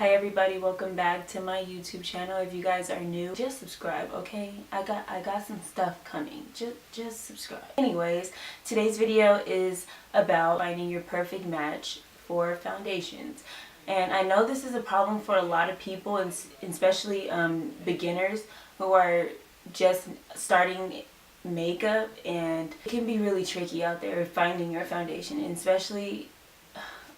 Hi everybody, welcome back to my YouTube channel. If you guys are new, just subscribe, okay? I got some stuff coming. Just subscribe. Anyways, today's video is about finding your perfect match for foundations. And I know this is a problem for a lot of people, and especially beginners who are just starting makeup, and it can be really tricky out there finding your foundation, and especially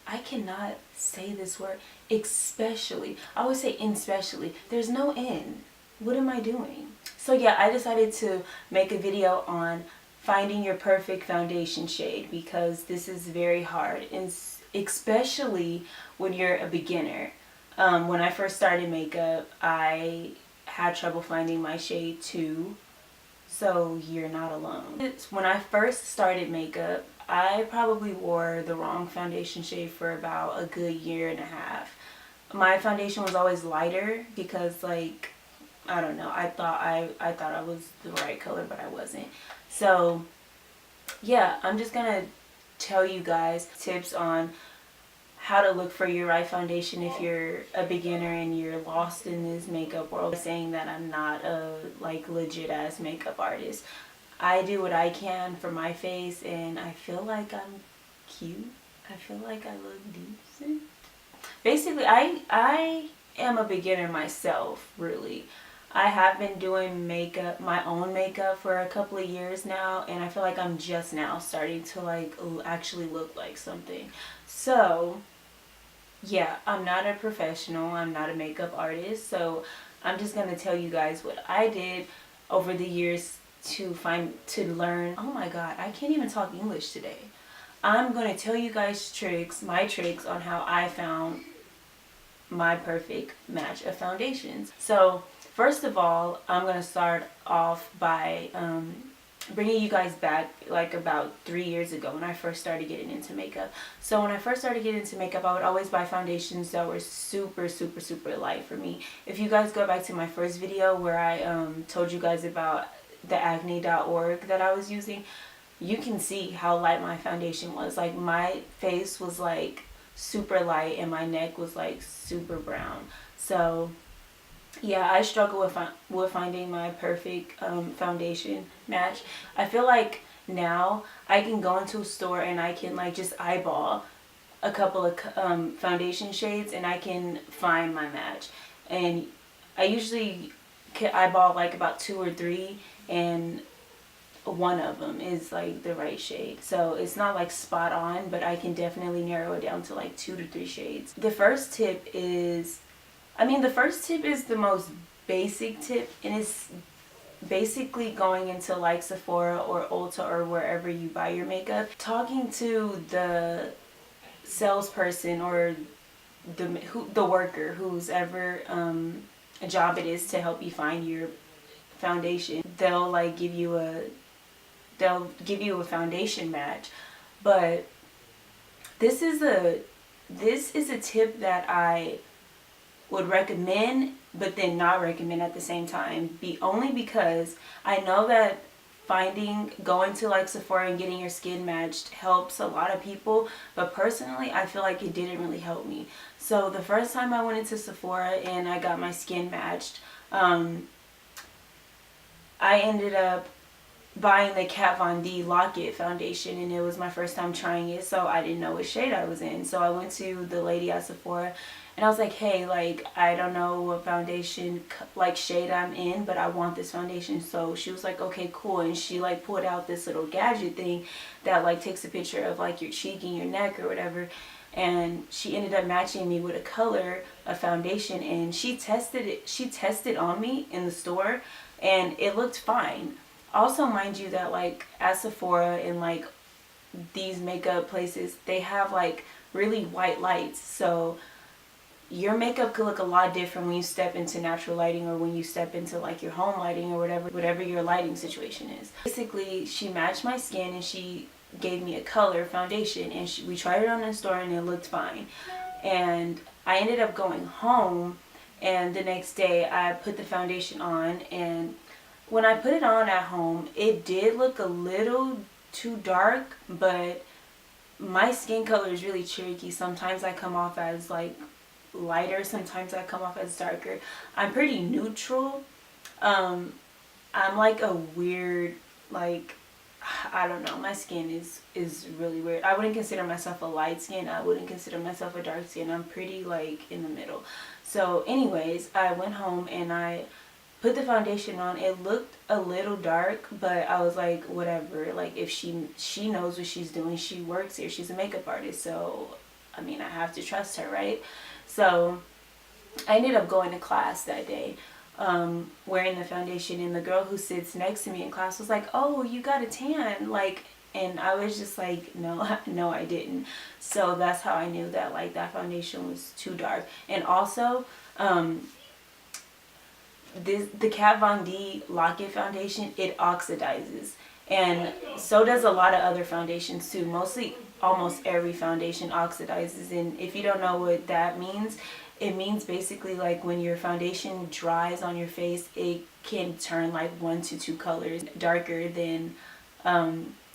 I cannot say this word, especially. I always say especially. There's no N. What am I doing? So yeah, I decided to make a video on finding your perfect foundation shade because this is very hard, and especially when you're a beginner. When I first started makeup, I had trouble finding my shade too, so you're not alone. When I first started makeup, I probably wore the wrong foundation shade for about a good year and a half. My foundation was always lighter because, like, I don't know, I thought I was the right color, but I wasn't. So yeah, I'm just gonna tell you guys tips on how to look for your right foundation if you're a beginner and you're lost in this makeup world. Saying that I'm not a legit ass makeup artist. I do what I can for my face, and I feel like I'm cute. I feel like I look decent. Basically, I am a beginner myself, really. I have been doing makeup, my own makeup, for a couple of years now, and I feel like I'm just now starting to actually look like something. So yeah, I'm not a professional. I'm not a makeup artist. So I'm just going to tell you guys what I did over the years to learn. Oh my god, I can't even talk English today. I'm going to tell you guys my tricks on how I found my perfect match of foundations. So first of all, I'm going to start off by bringing you guys back about 3 years ago when I first started getting into makeup. So when I first started getting into makeup, I would always buy foundations that were super light for me. If you guys go back to my first video where I told you guys about the acne.org that I was using, you can see how light my foundation was. Like, my face was like super light and my neck was like super brown. So yeah, I struggle with finding my perfect foundation match. I feel like now I can go into a store and I can just eyeball a couple of foundation shades and I can find my match. And I usually can eyeball about 2 or 3, and one of them is the right shade. So it's not spot on, but I can definitely narrow it down to 2 to 3 shades. The first tip is the most basic tip, and it's basically going into Sephora or Ulta or wherever you buy your makeup, talking to the salesperson or the worker, whose ever job it is to help you find your foundation. They'll give you a foundation match. But this is a tip that I would recommend, but then not recommend at the same time. Only because I know that going to Sephora and getting your skin matched helps a lot of people, but personally I feel like it didn't really help me. So the first time I went into Sephora and I got my skin matched, I ended up buying the Kat Von D Lock-It foundation, and it was my first time trying it, so I didn't know what shade I was in. So I went to the lady at Sephora and I was like, hey, I don't know what foundation shade I'm in, but I want this foundation. So she was like, okay, cool. And she pulled out this little gadget thing that takes a picture of your cheek and your neck or whatever, and she ended up matching me with a color of foundation, and she tested on me in the store and it looked fine. Also, mind you that at Sephora and these makeup places, they have really white lights, so your makeup could look a lot different when you step into natural lighting or when you step into your home lighting or whatever your lighting situation is. Basically, she matched my skin and she gave me a color foundation, and we tried it on in the store and it looked fine. And I ended up going home, and the next day I put the foundation on, and when I put it on at home, it did look a little too dark, but my skin color is really tricky. Sometimes I come off as lighter, sometimes I come off as darker. I'm pretty neutral. I'm like a weird, like, I don't know, my skin is really weird. I wouldn't consider myself a light skin. I wouldn't consider myself a dark skin. I'm pretty like in the middle. So anyways, I went home and I put the foundation on. It looked a little dark, but I was like, whatever. Like, if she knows what she's doing, she works here, she's a makeup artist, so I mean, I have to trust her, right? So I ended up going to class that day, wearing the foundation, and the girl who sits next to me in class was like, oh, you got a tan, like, and I was just like, no, no, I didn't. So that's how I knew that, like, that foundation was too dark. And also, the Kat Von D Lock-It foundation, it oxidizes, and so does a lot of other foundations too. Mostly, almost every foundation oxidizes, and if you don't know what that means, it means basically like when your foundation dries on your face, it can turn like 1 to 2 colors darker than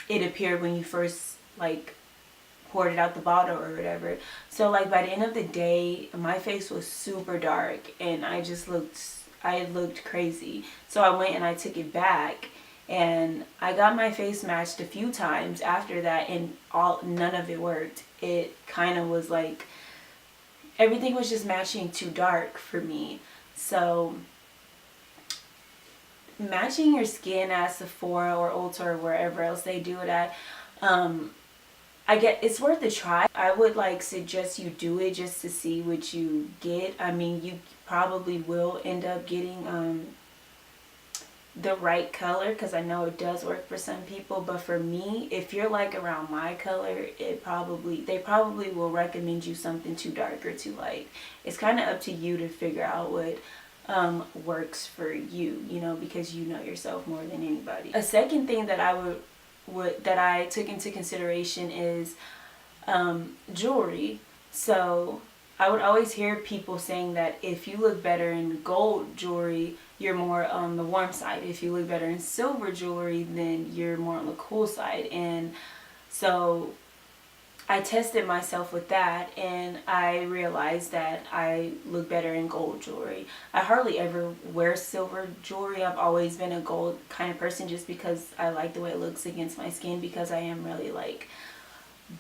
it appeared when you first like poured it out the bottle or whatever. So like by the end of the day, my face was super dark, and I looked crazy. So I went and I took it back, and I got my face matched a few times after that, and none of it worked. It kind of was like everything was just matching too dark for me. So matching your skin at Sephora or Ulta or wherever else they do it at, I get it's worth a try. I would like suggest you do it just to see what you get. I mean, you probably will end up getting the right color, because I know it does work for some people, but for me, if you're like around my color, they probably will recommend you something too dark or too light. It's kind of up to you to figure out what works for you, you know, because you know yourself more than anybody. A second thing that I took into consideration is jewelry. So I would always hear people saying that if you look better in gold jewelry, you're more on the warm side. If you look better in silver jewelry, then you're more on the cool side. And so I tested myself with that, and I realized that I look better in gold jewelry. I hardly ever wear silver jewelry. I've always been a gold kind of person, just because I like the way it looks against my skin, because I am really like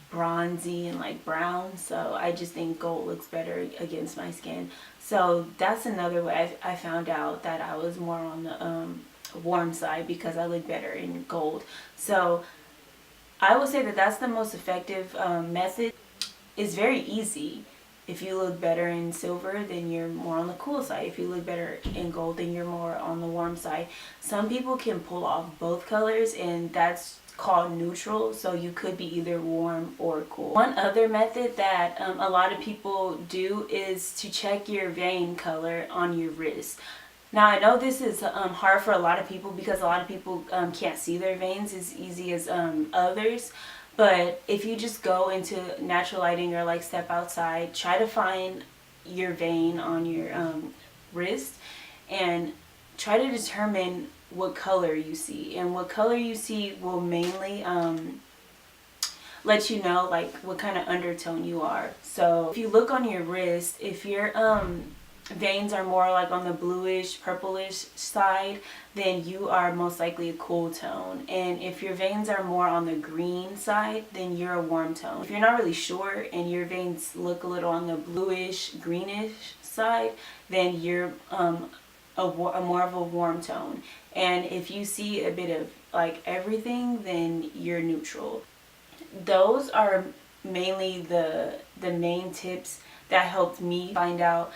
bronzy and like brown, so I just think gold looks better against my skin. So that's another way I found out that I was more on the warm side, because I look better in gold. So I would say that that's the most effective method. It's very easy. If you look better in silver, then you're more on the cool side. If you look better in gold, then you're more on the warm side. Some people can pull off both colors, and that's called neutral, so you could be either warm or cool. One other method that a lot of people do is to check your vein color on your wrist. Now I know this is hard for a lot of people, because a lot of people can't see their veins as easy as others, but if you just go into natural lighting or like step outside, try to find your vein on your wrist and try to determine what color you see. And what color you see will mainly let you know like what kind of undertone you are. So if you look on your wrist, if your veins are more like on the bluish purplish side, then you are most likely a cool tone. And if your veins are more on the green side, then you're a warm tone. If you're not really sure and your veins look a little on the bluish greenish side, then you're more of a warm tone. And if you see a bit of like everything, then you're neutral. Those are mainly the main tips that helped me find out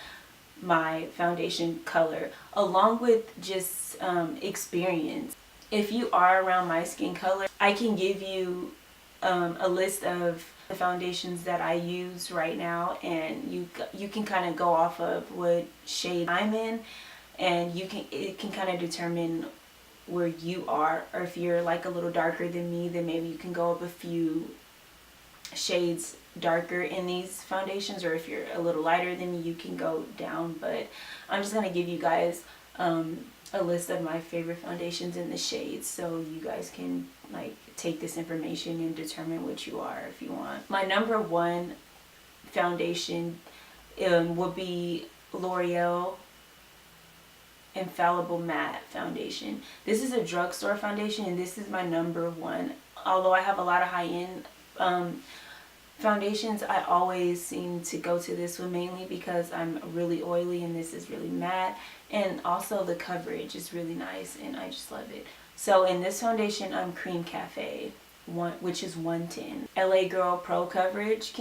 my foundation color, along with just experience. If you are around my skin color, I can give you a list of the foundations that I use right now, and you can kind of go off of what shade I'm in, and it can kind of determine where you are. Or if you're like a little darker than me, then maybe you can go up a few shades darker in these foundations, or if you're a little lighter than me, you can go down. But I'm just gonna give you guys a list of my favorite foundations in the shades, so you guys can like take this information and determine what you are if you want. My number one foundation would be L'Oreal Infallible Matte Foundation. This is a drugstore foundation, and this is my number one. Although I have a lot of high-end foundations, I always seem to go to this one mainly because I'm really oily and this is really matte, and also the coverage is really nice and I just love it. So in this foundation, I'm Cream Cafe, which is 110. LA Girl Pro Coverage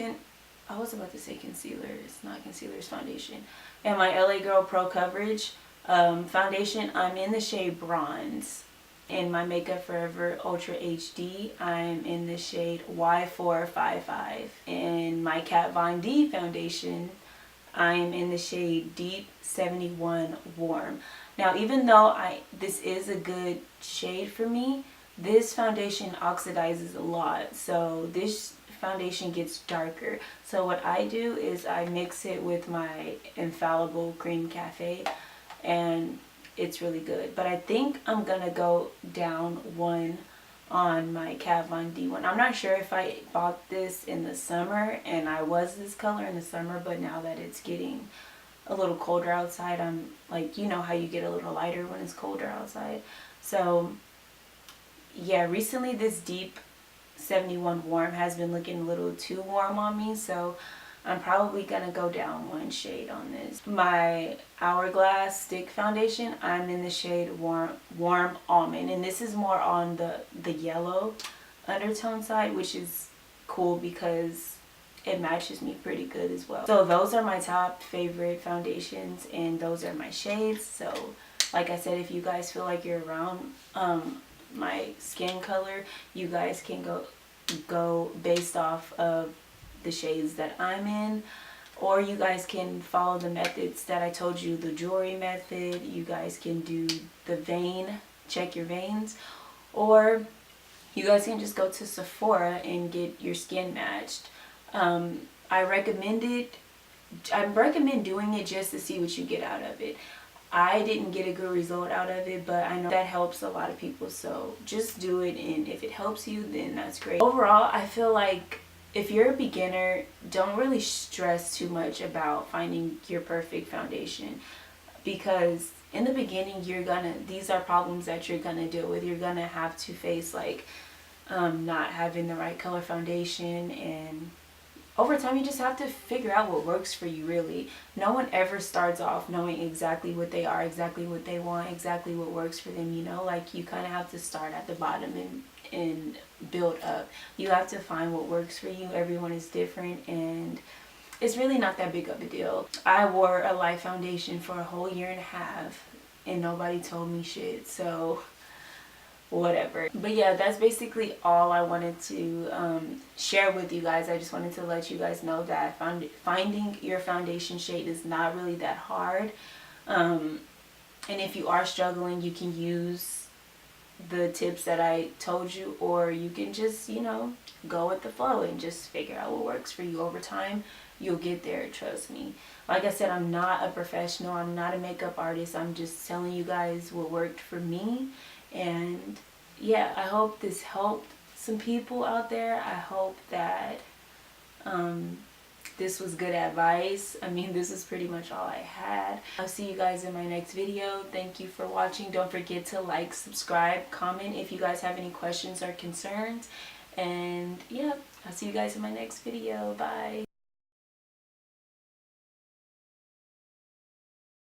I was about to say concealer. It's not concealer, it's foundation. And my LA Girl Pro Coverage foundation, I'm in the shade Bronze. In my Makeup Forever Ultra HD, I'm in the shade Y455. In my Kat Von D foundation, I'm in the shade Deep 71 Warm. Now, even though this is a good shade for me, this foundation oxidizes a lot, so this foundation gets darker. So what I do is I mix it with my Infallible Cream Cafe, and it's really good. But I think I'm gonna go down one on my Kat Von D one. I'm not sure if I bought this in the summer and I was this color in the summer, but now that it's getting a little colder outside, I'm like, you know how you get a little lighter when it's colder outside. So yeah, recently this Deep 71 Warm has been looking a little too warm on me, so I'm probably gonna go down one shade on this. My Hourglass Stick Foundation, I'm in the shade Warm Almond, and this is more on the yellow undertone side, which is cool because it matches me pretty good as well. So those are my top favorite foundations, and those are my shades. So like I said, if you guys feel like you're around my skin color, you guys can go based off of the shades that I'm in, or you guys can follow the methods that I told you, the jewelry method. You guys can do the vein, check your veins, or you guys can just go to Sephora and get your skin matched. I recommend doing it just to see what you get out of it. I didn't get a good result out of it, but I know that helps a lot of people, so just do it, and if it helps you, then that's great. Overall, I feel like if you're a beginner, don't really stress too much about finding your perfect foundation, because in the beginning, these are problems that you're gonna deal with. You're gonna have to face like not having the right color foundation, and over time you just have to figure out what works for you, really. No one ever starts off knowing exactly what they are, exactly what they want, exactly what works for them, you know? Like, you kind of have to start at the bottom and build up. You have to find what works for you. Everyone is different, and it's really not that big of a deal. I wore a light foundation for a whole year and a half and nobody told me shit, so whatever. But yeah, that's basically all I wanted to share with you guys. I just wanted to let you guys know that finding your foundation shade is not really that hard, and if you are struggling, you can use the tips that I told you, or you can just, you know, go with the flow and just figure out what works for you. Over time, you'll get there, trust me. Like I said, I'm not a professional, I'm not a makeup artist, I'm just telling you guys what worked for me. And yeah, I hope this helped some people out there. I hope that this was good advice. I mean, this is pretty much all I had. I'll see you guys in my next video. Thank you for watching. Don't forget to like, subscribe, comment if you guys have any questions or concerns. And yeah, I'll see you guys in my next video. Bye.